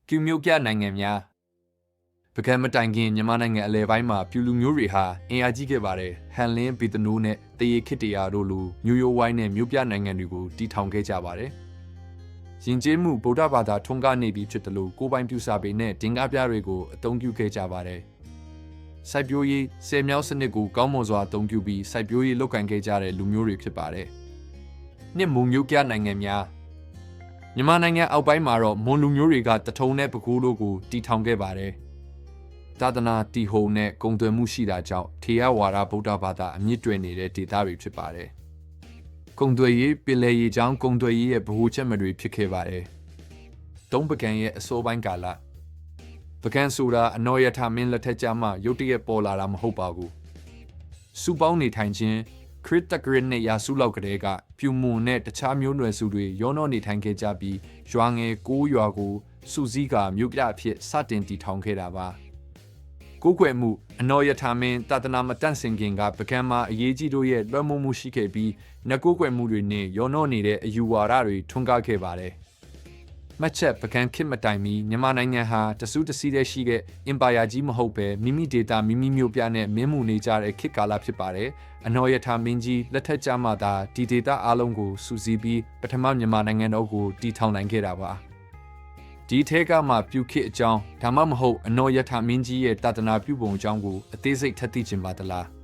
ကျူမျိုးပြနိုင်ငံများပကံမတိုင်ခင်မြန်မာနိုင်ငံအလဲပိုင်းမှာပြူလူမျိုးတွေဟာအင်အားကြီးခဲ့ပါတယ်ဟန်လင်းဗီတနိုးနဲ့တရေခစ်တရာတို့လိုမျိုးရိုးဝိုင်းနဲ့မျိုးပြနိုင်ငံတွေကိုတည်ထောင်ခဲ့ကြပါတယ်ယဉ်ကျေးမှုဗုဒ္ဓဘာသာထွန်းကားနေပြီးဖြစ်တယ်လို့ကိုပိုင်ပြူစာပေနဲ့တင်ကားပြတွေကိုအသုံးပြုခဲ့ကြပါတယ်စိုက်ပျိုးရေးဆယ်မြောက်စနစ်ကိုကောင်းမွန်စွာအသုံးပြုပြီးစိုက်ပျိုးရေးလုပ်ကိုင်ခဲ့ကြတဲ့လူမျိုးတွေဖြစ်ပါတယ်နှစ်မုံမျိုးပြနိုင်ငံများမြန်မာနိုင်ငံအောက်ပိုင်းမှာတော့မွန်လူမျိုးတွေကတထုံနဲ့ပဲခူးတို့ကိုတည်ထောင်ခဲ့ပါတယ်သာသနာတီဟုံနဲ့ဂုံသွယ်မှုရှိတာကြောင့်ထေရဝါဒဗုဒ္ဓဘာသာအမြင့်တွယ်နေတဲ့ဒေသတွေဖြစ်ပါတယ်ဂုံသွယ်ရေးပင်လယ်ရေကြောင်းဂုံသွယ်ရေးရဲ့ဗဟိုချက်မတွေဖြစ်ခဲ့ပါတယ်တုံးပကံရဲ့အစိုးပိုင်းကာလပကံဆိုတာအနော်ရထမင်းလက်ထက်ကြမှရုတ်တရက်ပေါ်လာတာမဟုတ်ပါဘူးစုပေါင်းနေထိုင်ခြင်းခရစ်တဂရစ်နဲ့ရာစုလောက်ကလေးကပြူမွန်နဲ့တခြားမျိုးနွယ်စုတွေရောနှောနေထိုင်ခဲ့ကြပြီးရွာငယ်ကိုးရွာကိုစုစည်းကမြို့ပြအဖြစ်စတင်တည်ထောင်ခဲ့တာပါကိုးကွယ်မှုအနော်ရထမင်းတာသနာမတန့်စင်ခင်ကပကံမှာအရေးကြီးတို့ရဲ့လွှမ်းမိုးမှုရှိခဲ့ပြီးနကိုးကွယ်မှုတွေနဲ့ရောနှောနေတဲ့အယူဝါဒတွေထွန်းကားခဲ့ပါတယ်မှတ်ချက်ပကံခေတ်မတိုင်မီမြန်မာနိုင်ငံဟာတစုတစည်းတည်းရှိတဲ့အင်ပါယာကြီးမဟုတ်ပဲမိမိဒေတာမိမိမျိုးပြနဲ့မင်းမှုနေကြတဲ့ခေတ်ကာလဖြစ်ပါတယ်အနော်ရထမင်းကြီးလက်ထက်ကြမှသာဒီဒေတာအားလုံးကိုစုစည်းပြီးပထမမြန်မာနိုင်ငံတော်ကိုတည်ထောင်နိုင်ခဲ့တာပါဒီထဲကမှပြုခေတ်အကြောင်းဒါမှမဟုတ်အနော်ရထမင်းကြီးရဲ့တာသနာပြုပုံအကြောင်းကိုအသေးစိတ်ထပ်သိချင်ပါသလား